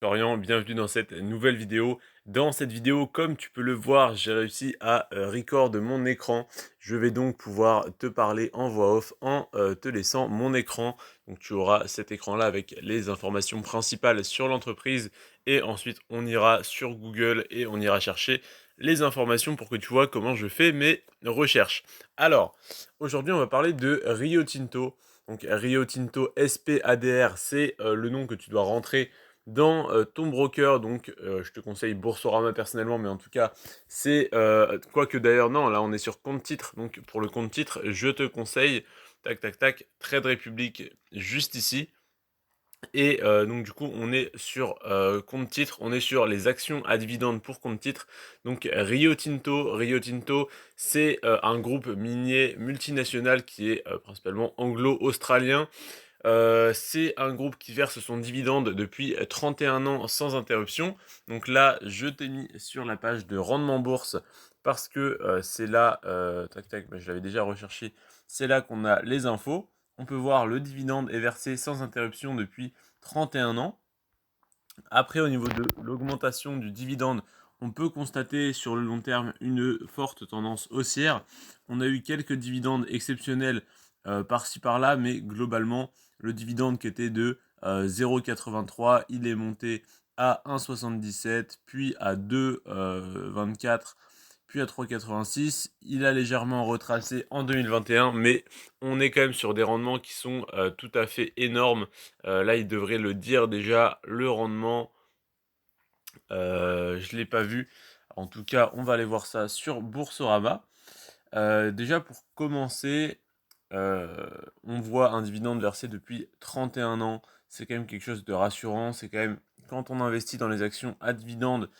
Florian, bienvenue dans cette nouvelle vidéo. Dans cette vidéo, comme tu peux le voir, j'ai réussi à record mon écran. Je vais donc pouvoir te parler en voix off en te laissant mon écran. Donc tu auras cet écran-là avec les informations principales sur l'entreprise. Et ensuite, on ira sur Google et on ira chercher les informations pour que tu vois comment je fais mes recherches. Alors, aujourd'hui, on va parler de Rio Tinto. Donc Rio Tinto SPADR, c'est le nom que tu dois rentrer dans ton broker. Donc je te conseille Boursorama personnellement, mais en tout cas c'est quoique d'ailleurs non, là on est sur compte titre. Donc pour le compte titre, je te conseille tac tac tac Trade Republic juste ici. Et donc du coup on est sur compte titre, on est sur les actions à dividendes pour compte titre. Donc Rio Tinto c'est un groupe minier multinational qui est principalement anglo-australien. C'est un groupe qui verse son dividende depuis 31 ans sans interruption. Donc là, je t'ai mis sur la page de rendement bourse parce que c'est là, tac tac, bah, je l'avais déjà recherché, c'est là qu'on a les infos. On peut voir le dividende est versé sans interruption depuis 31 ans. Après, au niveau de l'augmentation du dividende, on peut constater sur le long terme une forte tendance haussière. On a eu quelques dividendes exceptionnels par-ci par-là, mais globalement, le dividende qui était de 0,83, il est monté à 1,77, puis à 2,24, puis à 3,86. Il a légèrement retracé en 2021, mais on est quand même sur des rendements qui sont tout à fait énormes. Là, il devrait le dire déjà, le rendement, je ne l'ai pas vu. En tout cas, on va aller voir ça sur Boursorama. Déjà, pour commencer, on voit un dividende versé depuis 31 ans. C'est quand même quelque chose de rassurant. C'est quand même, quand on investit dans les actions à dividende,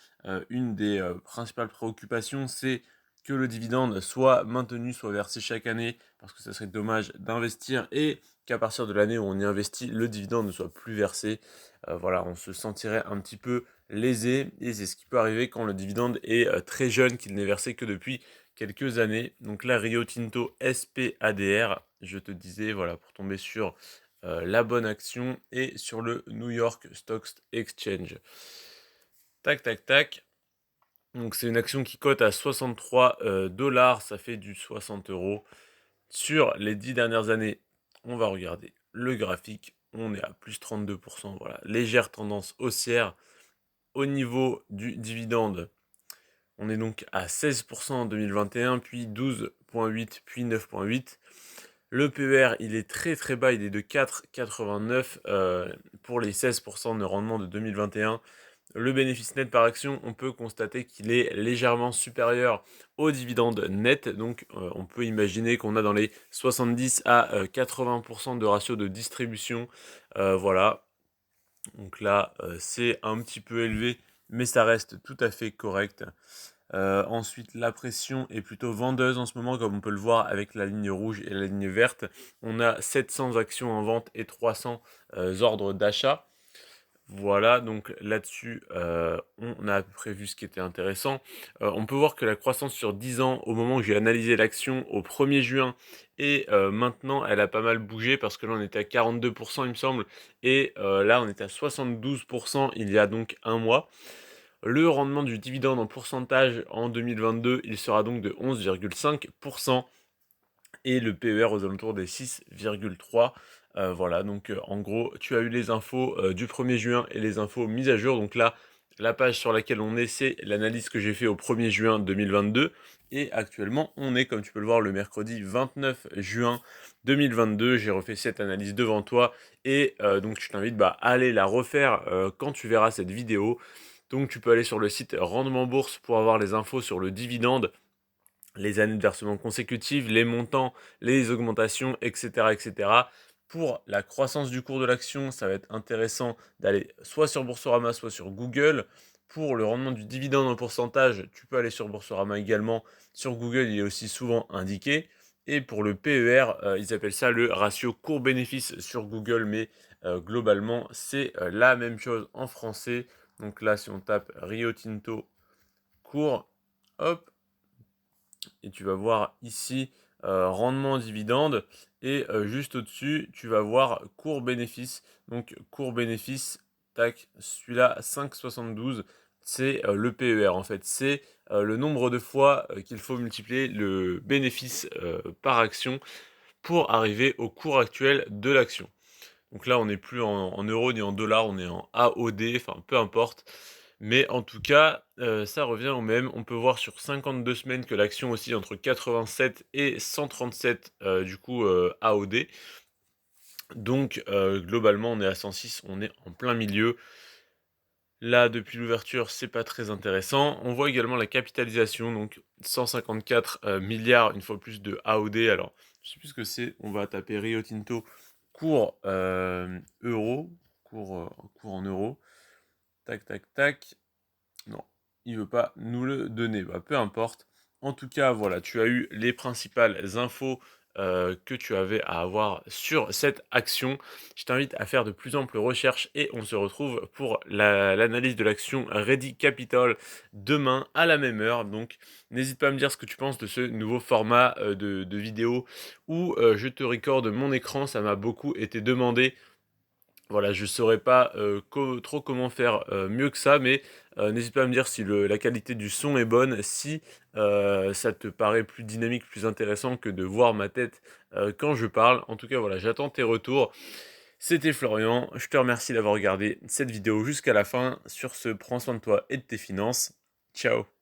une des principales préoccupations, c'est que le dividende soit maintenu, soit versé chaque année, parce que ça serait dommage d'investir et qu'à partir de l'année où on y investit, le dividende ne soit plus versé. Voilà, on se sentirait un petit peu lésé, et c'est ce qui peut arriver quand le dividende est très jeune, qu'il n'est versé que depuis quelques années. Donc là, Rio Tinto SPADR, je te disais, voilà, pour tomber sur la bonne action et sur le New York Stock Exchange. Tac, tac, tac. Donc c'est une action qui cote à 63 dollars, ça fait du 60 euros. Sur les 10 dernières années, on va regarder le graphique, on est à plus 32%, voilà, légère tendance haussière. Au niveau du dividende, on est donc à 16% en 2021, puis 12,8, puis 9,8. Le PER, il est très très bas, il est de 4,89 pour les 16% de rendement de 2021. Le bénéfice net par action, on peut constater qu'il est légèrement supérieur au dividende net. Donc on peut imaginer qu'on a dans les 70 à 80% de ratio de distribution. Voilà. Donc là, c'est un petit peu élevé, mais ça reste tout à fait correct. Ensuite, la pression est plutôt vendeuse en ce moment, comme on peut le voir avec la ligne rouge et la ligne verte. On a 700 actions en vente et 300 ordres d'achat. Voilà, donc là-dessus, on a à peu près vu ce qui était intéressant. On peut voir que la croissance sur 10 ans, au moment où j'ai analysé l'action au 1er juin, et maintenant, elle a pas mal bougé parce que là, on était à 42%, il me semble, et là, on était à 72% il y a donc un mois. Le rendement du dividende en pourcentage en 2022, il sera donc de 11,5% et le PER aux alentours des 6,3. Voilà, donc en gros, tu as eu les infos du 1er juin et les infos mises à jour. Donc là, la page sur laquelle on est, c'est l'analyse que j'ai fait au 1er juin 2022. Et actuellement, on est, comme tu peux le voir, le mercredi 29 juin 2022. J'ai refait cette analyse devant toi. Et donc, je t'invite à aller la refaire quand tu verras cette vidéo. Donc, tu peux aller sur le site Rendement Bourse pour avoir les infos sur le dividende, les années de versement consécutives, les montants, les augmentations, etc., etc. Pour la croissance du cours de l'action, ça va être intéressant d'aller soit sur Boursorama, soit sur Google. Pour le rendement du dividende en pourcentage, tu peux aller sur Boursorama également. Sur Google, il est aussi souvent indiqué. Et pour le PER, ils appellent ça le ratio cours-bénéfice sur Google, mais globalement, c'est la même chose en français. Donc là, si on tape Rio Tinto cours, hop, et tu vas voir ici rendement dividende, et juste au-dessus tu vas voir cours bénéfice. Donc cours bénéfice, tac, celui-là 5,72, c'est le PER en fait, c'est le nombre de fois qu'il faut multiplier le bénéfice par action pour arriver au cours actuel de l'action. Donc là, on n'est plus en euros ni en dollars, on est en AOD, enfin peu importe. Mais en tout cas, ça revient au même. On peut voir sur 52 semaines que l'action oscille entre 87 et 137 du coup AOD. Donc globalement, on est à 106, on est en plein milieu. Là, depuis l'ouverture, c'est pas très intéressant. On voit également la capitalisation, donc 154 milliards, une fois plus de AOD. Alors, je sais plus ce que c'est. On va taper Rio Tinto cours euro, cours en euros. Tac, tac, tac. Non, il veut pas nous le donner. Bah, peu importe. En tout cas, voilà, tu as eu les principales infos que tu avais à avoir sur cette action. Je t'invite à faire de plus amples recherches et on se retrouve pour l'analyse de l'action Ready Capital demain à la même heure. Donc, n'hésite pas à me dire ce que tu penses de ce nouveau format de vidéo où je te recorde mon écran. Ça m'a beaucoup été demandé. Voilà, je ne saurais pas trop comment faire mieux que ça, mais n'hésite pas à me dire si la qualité du son est bonne, si ça te paraît plus dynamique, plus intéressant que de voir ma tête quand je parle. En tout cas, voilà, j'attends tes retours. C'était Florian, je te remercie d'avoir regardé cette vidéo jusqu'à la fin. Sur ce, prends soin de toi et de tes finances. Ciao!